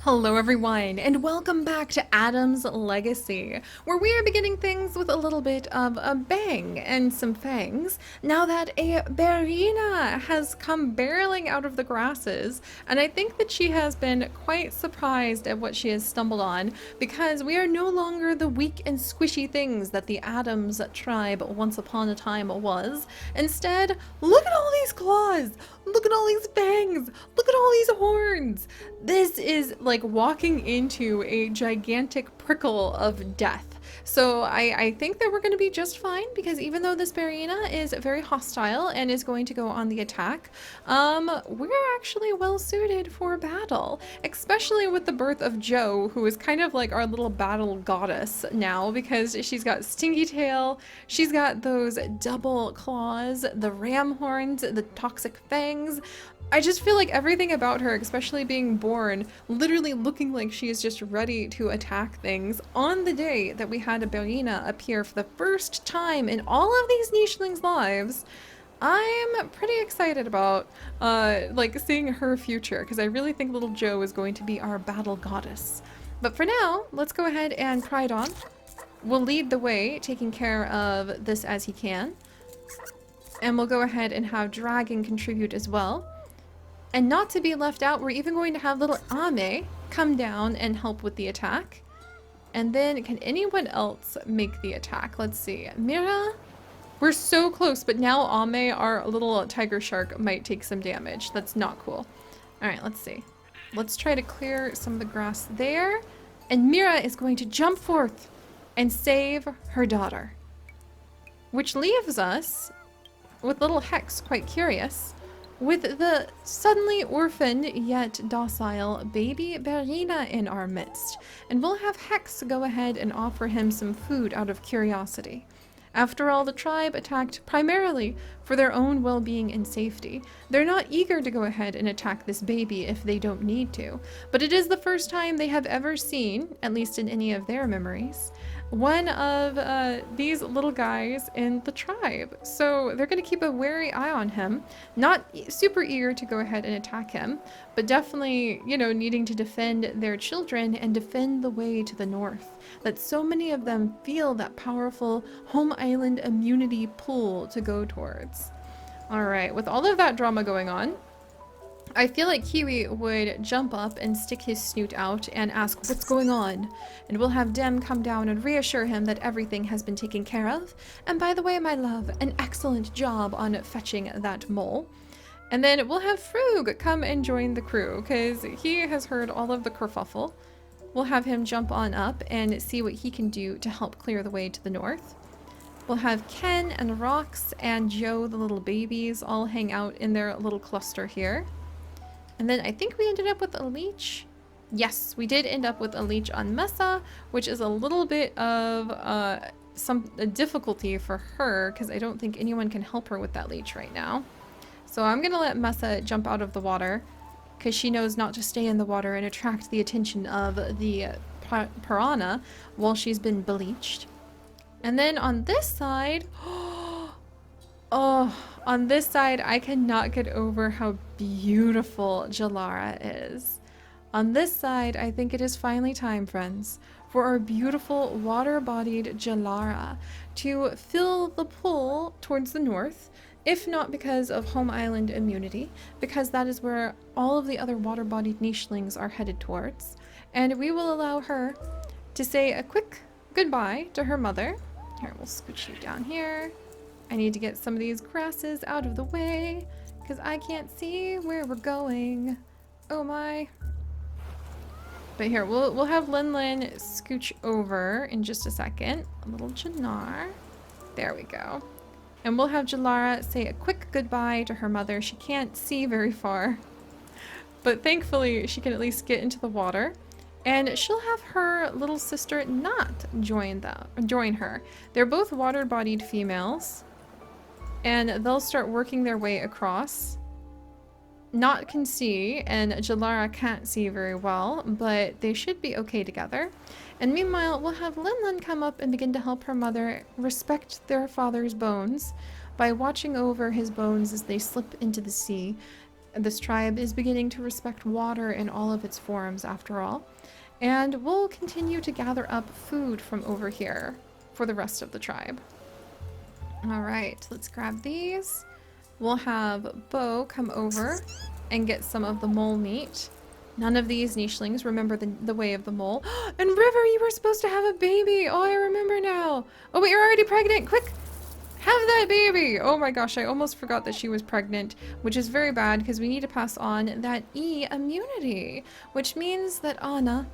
Hello everyone, and welcome back to Adam's Legacy, where we are beginning things with a little bit of a bang and some fangs, now that a Berina has come barreling out of the grasses, and I think that she has been quite surprised at what she has stumbled on, because we are no longer the weak and squishy things that the Adams tribe once upon a time was. Instead, look at all these claws! Look at all these fangs! Look at all these horns! This is like walking into a gigantic prickle of death. So I think that we're going to be just fine, because even though this Barina is very hostile and is going to go on the attack, we're actually well suited for battle, especially with the birth of Jo, who is kind of like our little battle goddess now, because she's got stinky tail, she's got those double claws, the ram horns, the toxic fangs. I just feel like everything about her, especially being born, literally looking like she is just ready to attack things on the day that we had a Berina appear for the first time in all of these nichelings' lives. I'm pretty excited about like seeing her future, because I really think little Jo is going to be our battle goddess. But for now, let's go ahead and Prydon will lead the way, taking care of this as he can. And we'll go ahead and have Dragon contribute as well. And not to be left out, we're even going to have little Ame come down and help with the attack. And then can anyone else make the attack? Let's see. Mira? We're so close, but now Ame, our little tiger shark, might take some damage. That's not cool. Alright, let's see. Let's try to clear some of the grass there. And Mira is going to jump forth and save her daughter. Which leaves us with little Hex, quite curious, with the suddenly orphaned yet docile baby Berina in our midst, and we'll have Hex go ahead and offer him some food out of curiosity. After all, the tribe attacked primarily for their own well-being and safety. They're not eager to go ahead and attack this baby if they don't need to, but it is the first time they have ever seen, at least in any of their memories, one of these little guys in the tribe. So they're going to keep a wary eye on him, not super eager to go ahead and attack him, but definitely, you know, needing to defend their children and defend the way to the north, that so many of them feel that powerful home island immunity pull to go towards. All right, with all of that drama going on, I feel like Kiwi would jump up and stick his snoot out and ask what's going on, and we'll have Dem come down and reassure him that everything has been taken care of. And by the way, my love, an excellent job on fetching that mole. And then we'll have Frug come and join the crew, because he has heard all of the kerfuffle. We'll have him jump on up and see what he can do to help clear the way to the north. We'll have Ken and Rox and Jo, the little babies, all hang out in their little cluster here. And then I think we ended up with a leech. Yes, we did end up with a leech on Mesa, which is a little bit of some difficulty for her, because I don't think anyone can help her with that leech right now. So I'm gonna let Mesa jump out of the water, because she knows not to stay in the water and attract the attention of the piranha while she's been bleached. And then on this side, oh, on this side, I cannot get over how beautiful Jalara is. On this side, I think it is finally time, friends, for our beautiful water-bodied Jalara to fill the pull towards the north, if not because of home island immunity, because that is where all of the other water-bodied nichelings are headed towards. And we will allow her to say a quick goodbye to her mother. Here, we'll scooch you down here. I need to get some of these grasses out of the way, because I can't see where we're going. Oh my. But here, we'll have Lin scooch over in just a second. A little Jannar. There we go. And we'll have Jalara say a quick goodbye to her mother. She can't see very far, but thankfully she can at least get into the water. And she'll have her little sister not join her. They're both water-bodied females, and they'll start working their way across. Not can see, and Jalara can't see very well, but they should be okay together. And meanwhile, we'll have Lin come up and begin to help her mother respect their father's bones by watching over his bones as they slip into the sea. This tribe is beginning to respect water in all of its forms, after all. And we'll continue to gather up food from over here for the rest of the tribe. All right, let's grab these. We'll have Bo come over and get some of the mole meat. None of these nichelings remember the way of the mole. And River, you were supposed to have a baby. Oh, I remember now. Oh, but you're already pregnant. Quick, have that baby. Oh my gosh, I almost forgot that she was pregnant, which is very bad because we need to pass on that E immunity, which means that Anna,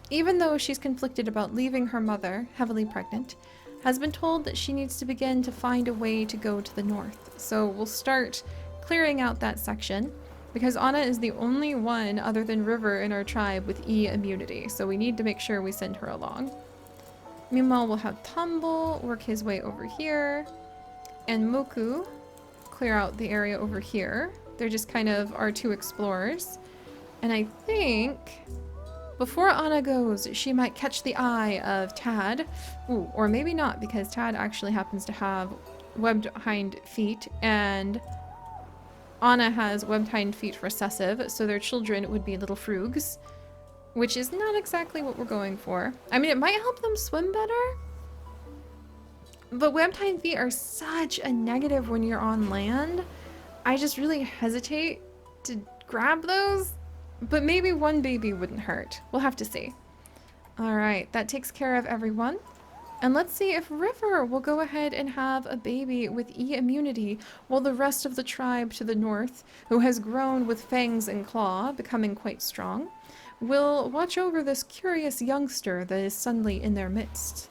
even though she's conflicted about leaving her mother, heavily pregnant, has been told that she needs to begin to find a way to go to the north. So we'll start clearing out that section because Anna is the only one other than River in our tribe with E immunity. So we need to make sure we send her along. Meanwhile, we'll have Tumble work his way over here and Moku clear out the area over here. They're just kind of our two explorers. And I think before Anna goes, she might catch the eye of Tad. Ooh, or maybe not, because Tad actually happens to have webbed hind feet, and Anna has webbed hind feet recessive, so their children would be little frugs, which is not exactly what we're going for. I mean, it might help them swim better, but webbed hind feet are such a negative when you're on land. I just really hesitate to grab those. But maybe one baby wouldn't hurt. We'll have to see. All right, that takes care of everyone. And let's see if River will go ahead and have a baby with E immunity while the rest of the tribe to the north, who has grown with fangs and claw, becoming quite strong, will watch over this curious youngster that is suddenly in their midst.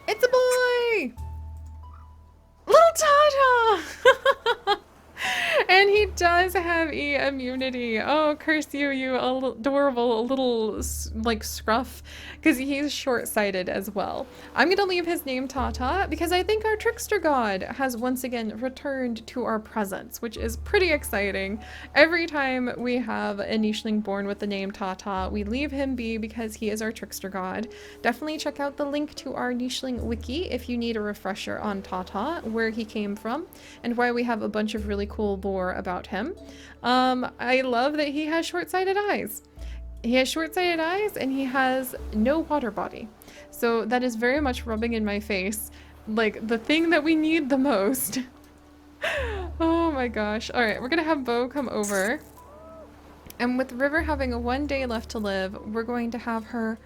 It's a boy! Little Tata! And he does have E immunity. Oh, curse you, you adorable little, like, scruff. Because he's short-sighted as well. I'm going to leave his name Tata because I think our trickster god has once again returned to our presence, which is pretty exciting. Every time we have a nicheling born with the name Tata, we leave him be because he is our trickster god. Definitely check out the link to our nicheling wiki if you need a refresher on Tata, where he came from, and why we have a bunch of really cool lore about him. I love that he has short-sighted eyes. He has short-sighted eyes and he has no water body. So that is very much rubbing in my face, like the thing that we need the most. Oh my gosh. All right, we're gonna have Bo come over. And with River having a 1 day left to live, we're going to have her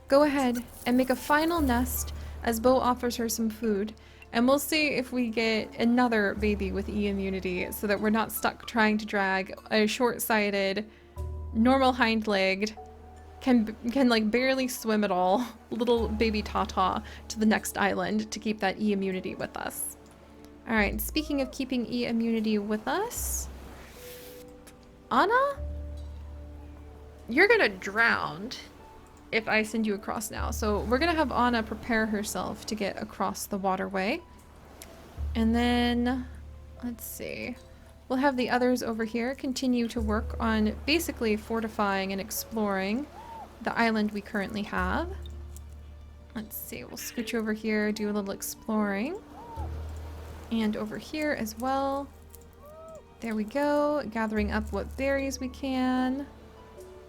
go ahead and make a final nest as Bo offers her some food. And we'll see if we get another baby with E immunity so that we're not stuck trying to drag a short-sighted, normal hind-legged, can like barely swim at all, little baby Tata to the next island to keep that E immunity with us. All right, speaking of keeping E immunity with us, Anna, you're gonna drown if I send you across now. So we're gonna have Anna prepare herself to get across the waterway. And then, let's see, we'll have the others over here continue to work on basically fortifying and exploring the island we currently have. Let's see, we'll scooch over here, do a little exploring. And over here as well. There we go, gathering up what berries we can.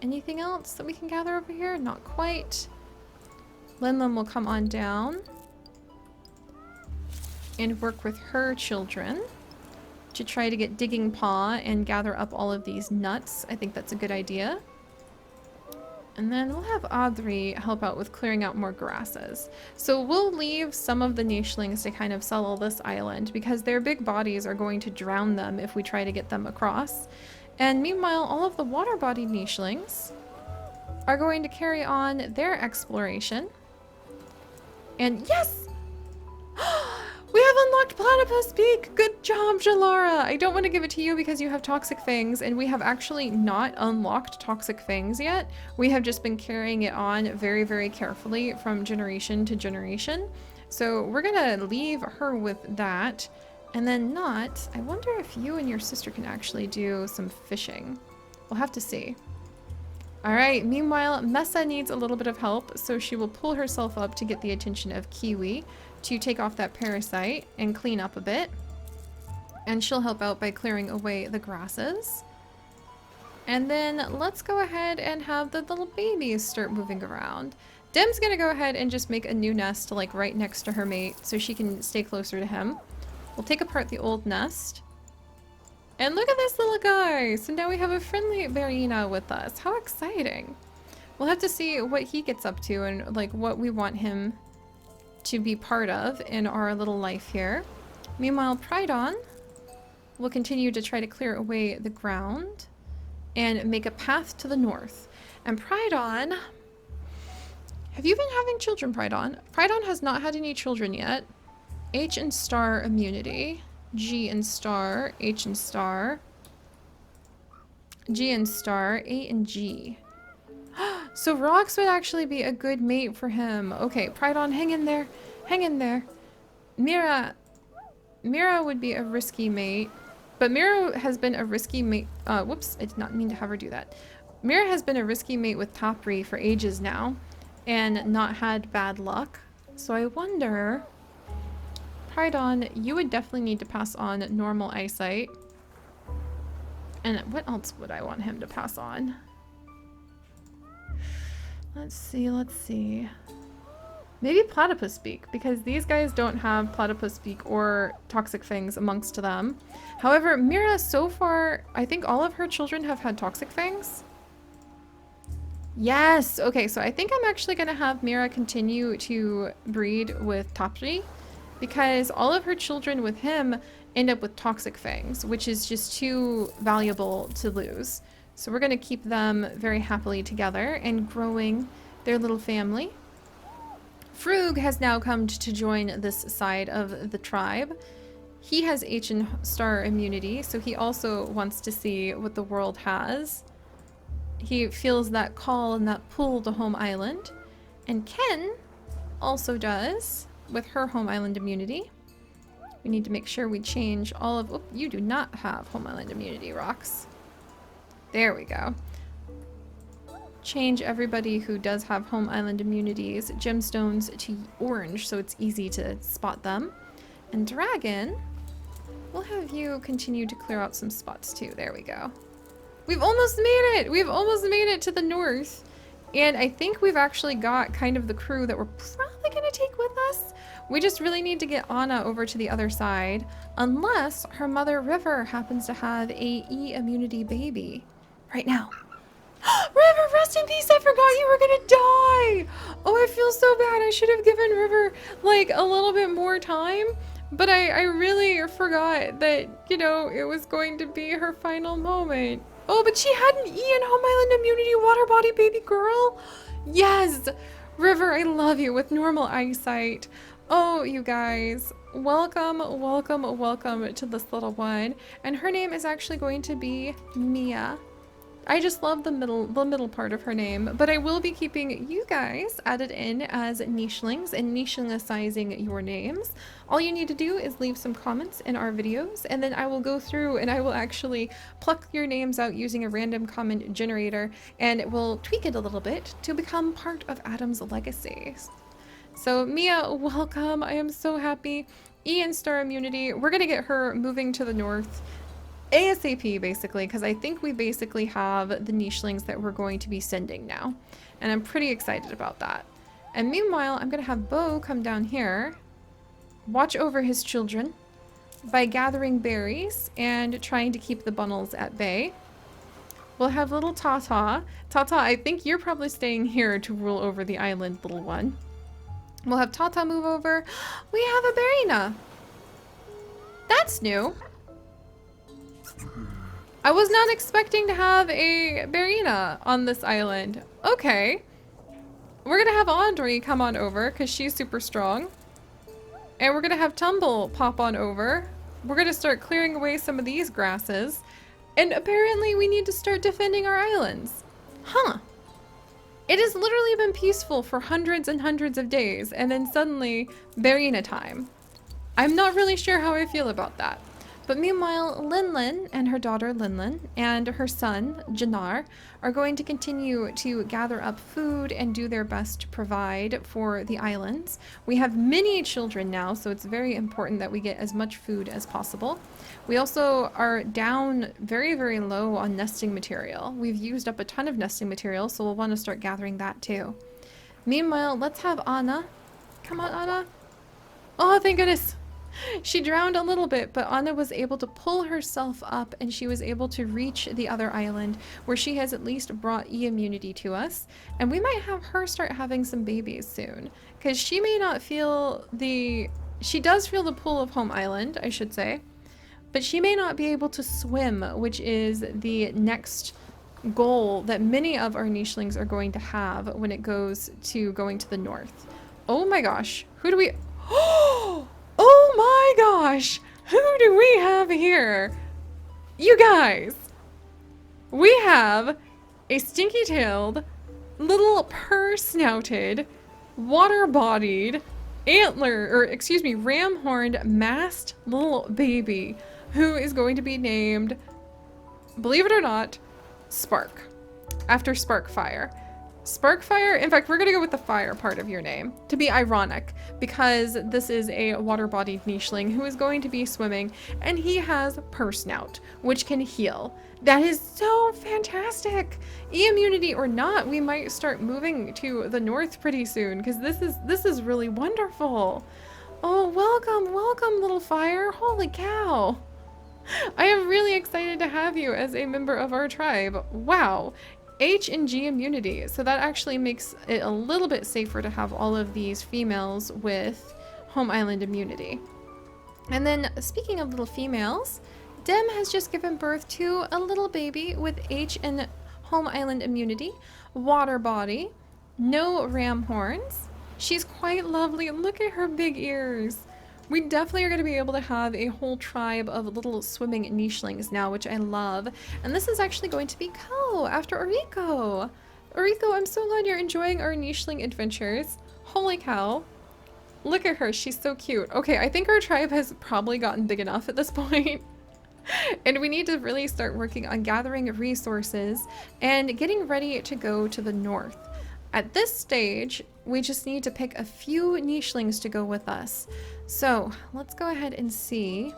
Anything else that we can gather over here? Not quite. Linlin will come on down and work with her children to try to get Digging Paw and gather up all of these nuts. I think that's a good idea. And then we'll have Audrey help out with clearing out more grasses. So we'll leave some of the nichelings to kind of settle this island because their big bodies are going to drown them if we try to get them across. And meanwhile, all of the water-bodied nichelings are going to carry on their exploration. And yes! We have unlocked Platypus Peak! Good job, Jalara! I don't want to give it to you because you have Toxic Fangs, and we have actually not unlocked Toxic Fangs yet. We have just been carrying it on very, very carefully from generation to generation. So we're gonna leave her with that. And then Not, I wonder if you and your sister can actually do some fishing. We'll have to see. All right, meanwhile, Messa needs a little bit of help, so she will pull herself up to get the attention of Kiwi to take off that parasite and clean up a bit. And she'll help out by clearing away the grasses. And then let's go ahead and have the little babies start moving around. Dem's gonna go ahead and just make a new nest like right next to her mate so she can stay closer to him. We'll take apart the old nest. And look at this little guy! So now we have a friendly Berina with us. How exciting! We'll have to see what he gets up to and like what we want him to be part of in our little life here. Meanwhile, Pridon will continue to try to clear away the ground and make a path to the north. And Pridon, have you been having children, Pridon? Pridon has not had any children yet. H and star immunity. G and star. H and star. G and star. A and G. So Rox would actually be a good mate for him. Okay, Pridon, hang in there. Hang in there. Mira would be a risky mate. But Mira has been a risky mate. Whoops, I did not mean to have her do that. Mira has been a risky mate with Topri for ages now and not had bad luck. So I wonder, Pridon, you would definitely need to pass on normal eyesight. And what else would I want him to pass on? Let's see. Maybe platypus beak, because these guys don't have platypus beak or toxic fangs amongst them. However, Mira, so far, I think all of her children have had toxic fangs. Yes! Okay, so I think I'm actually going to have Mira continue to breed with Topri, because all of her children with him end up with toxic fangs, which is just too valuable to lose. So we're going to keep them very happily together and growing their little family. Frug has now come to join this side of the tribe. He has H and star immunity, so he also wants to see what the world has. He feels that call and that pull to home island. And Ken also does with her home island immunity. We need to make sure we change all of... Oh, you do not have home island immunity, Rox. There we go. Change everybody who does have home island immunities gemstones to orange so it's easy to spot them. And Dragon, we'll have you continue to clear out some spots too. There we go. We've almost made it! We've almost made it to the north. And I think we've actually got kind of the crew that we're probably going to take with us. We just really need to get Anna over to the other side. Unless her mother River happens to have a E immunity baby right now. River, rest in peace! I forgot you were gonna die! Oh, I feel so bad. I should have given River, like, a little bit more time. But I really forgot that, you know, it was going to be her final moment. Oh, but she had an E in home island immunity, water body baby girl. Yes! River, I love you with normal eyesight. Oh, you guys. Welcome, welcome, welcome to this little one. And her name is actually going to be Mia. I just love the middle part of her name, but I will be keeping you guys added in as nichelings and nichelingicizing your names. All you need to do is leave some comments in our videos, and then I will go through and I will actually pluck your names out using a random comment generator, and it will tweak it a little bit to become part of Adam's legacy. So Mia, welcome. I am so happy. E and star immunity. We're gonna get her moving to the north ASAP, basically, because I think we basically have the nichelings that we're going to be sending now. And I'm pretty excited about that. And meanwhile, I'm going to have Bo come down here, watch over his children by gathering berries and trying to keep the bunnels at bay. We'll have little Tata. Tata, I think you're probably staying here to rule over the island, little one. We'll have Tata move over. We have a Berina. That's new. I was not expecting to have a Berina on this island. Okay. We're gonna have Audrey come on over because she's super strong. And we're gonna have Tumble pop on over. We're gonna start clearing away some of these grasses. And apparently we need to start defending our islands. Huh. It has literally been peaceful for hundreds and hundreds of days, and then suddenly Berina time. I'm not really sure how I feel about that. But meanwhile, Linlin and her daughter Linlin and her son Jannar are going to continue to gather up food and do their best to provide for the islands. We have many children now, so it's very important that we get as much food as possible. We also are down very, very low on nesting material. We've used up a ton of nesting material, so we'll want to start gathering that too. Meanwhile, let's have Anna. Come on, Anna. Oh, thank goodness. She drowned a little bit, but Anna was able to pull herself up and she was able to reach the other island where she has at least brought immunity to us. And we might have her start having some babies soon because she may not feel she does feel the pull of home island, I should say, but she may not be able to swim, which is the next goal that many of our nichelings are going to have when it goes to going to the north. Oh my gosh, who do we... Oh my gosh, who do we have here? You guys, we have a stinky-tailed, little purr-snouted, water-bodied, ram-horned, masked little baby who is going to be named, believe it or not, Spark, after Sparkfire. Sparkfire, in fact, we're gonna go with the fire part of your name to be ironic because this is a water-bodied nicheling who is going to be swimming and he has purr snout, which can heal. That is so fantastic. E-immunity or not, we might start moving to the north pretty soon because this is really wonderful. Oh, welcome, little fire. Holy cow. I am really excited to have you as a member of our tribe. Wow. H and G immunity, so that actually makes it a little bit safer to have all of these females with home island immunity. And then speaking of little females, Dem has just given birth to a little baby with H and home island immunity, water body, no ram horns. She's quite lovely. Look at her big ears. We definitely are going to be able to have a whole tribe of little swimming nichelings now, which I love. And this is actually going to be Ko after Oriko. Oriko, I'm so glad you're enjoying our nicheling adventures. Holy cow. Look at her. She's so cute. Okay, I think our tribe has probably gotten big enough at this point. And we need to really start working on gathering resources and getting ready to go to the north. At this stage, we just need to pick a few nichelings to go with us. So let's go ahead and see.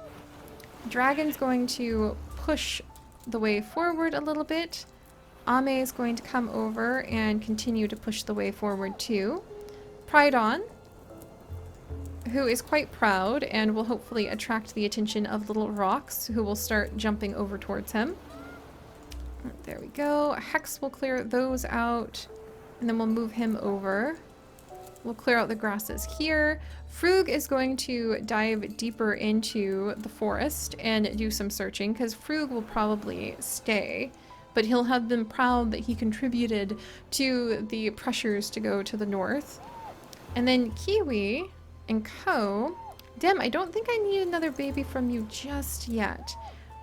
Dragon's going to push the way forward a little bit. Ame is going to come over and continue to push the way forward too. Pridon, who is quite proud and will hopefully attract the attention of little rocks who will start jumping over towards him. There we go. Hex will clear those out. And then we'll move him over. We'll clear out the grasses here. Frug is going to dive deeper into the forest and do some searching because Frug will probably stay, but he'll have been proud that he contributed to the pressures to go to the north. And then Kiwi and Ko. Dem, I don't think I need another baby from you just yet.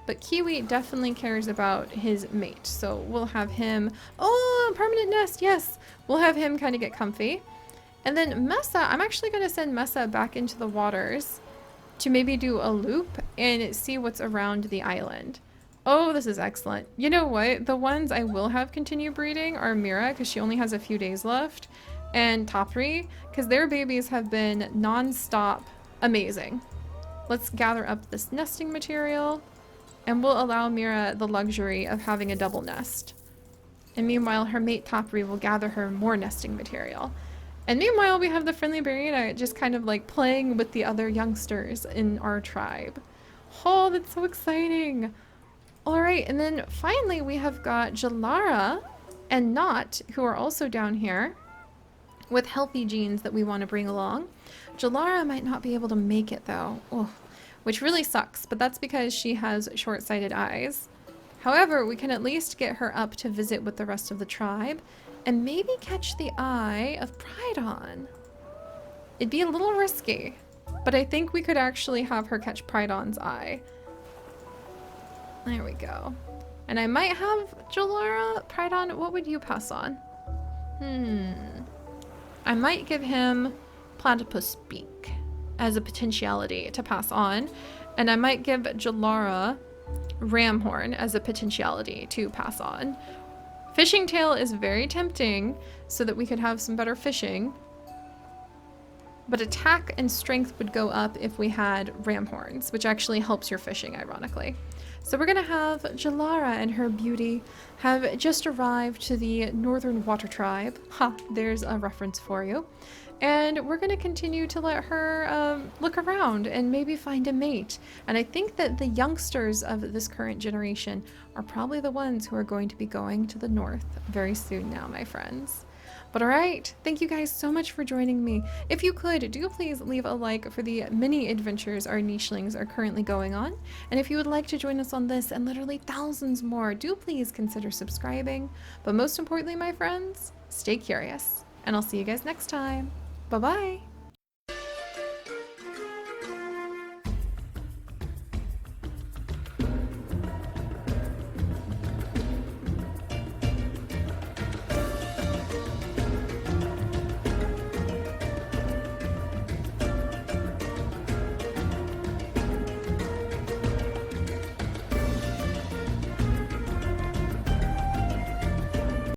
But Kiwi definitely cares about his mate, so we'll have him... Oh, permanent nest, yes! We'll have him kind of get comfy. And then Mesa, I'm actually going to send Mesa back into the waters to maybe do a loop and see what's around the island. Oh, this is excellent. You know what? The ones I will have continue breeding are Mira, because she only has a few days left, and Topri, because their babies have been non-stop amazing. Let's gather up this nesting material. And we'll allow Mira the luxury of having a double nest. And meanwhile, her mate Topri will gather her more nesting material. And meanwhile, we have the friendly Barina just kind of like playing with the other youngsters in our tribe. Oh, that's so exciting. All right, and then finally we have got Jalara and Not, who are also down here with healthy genes that we want to bring along. Jalara might not be able to make it though. Oh. Which really sucks, but that's because she has short-sighted eyes. However, we can at least get her up to visit with the rest of the tribe and maybe catch the eye of Pridon. It'd be a little risky, but I think we could actually have her catch Pridon's eye. There we go. And I might have Jalara. Pridon, what would you pass on? I might give him Platypus Beak as a potentiality to pass on. And I might give Jalara Ramhorn as a potentiality to pass on. Fishing tail is very tempting so that we could have some better fishing. But attack and strength would go up if we had ram horns, which actually helps your fishing, ironically. So we're gonna have Jalara and her beauty have just arrived to the Northern Water Tribe. Ha, there's a reference for you. And we're gonna continue to let her look around and maybe find a mate. And I think that the youngsters of this current generation are probably the ones who are going to be going to the north very soon now, my friends. But alright, thank you guys so much for joining me. If you could, do please leave a like for the many adventures our nichelings are currently going on. And if you would like to join us on this and literally thousands more, do please consider subscribing. But most importantly, my friends, stay curious. And I'll see you guys next time. Bye-bye!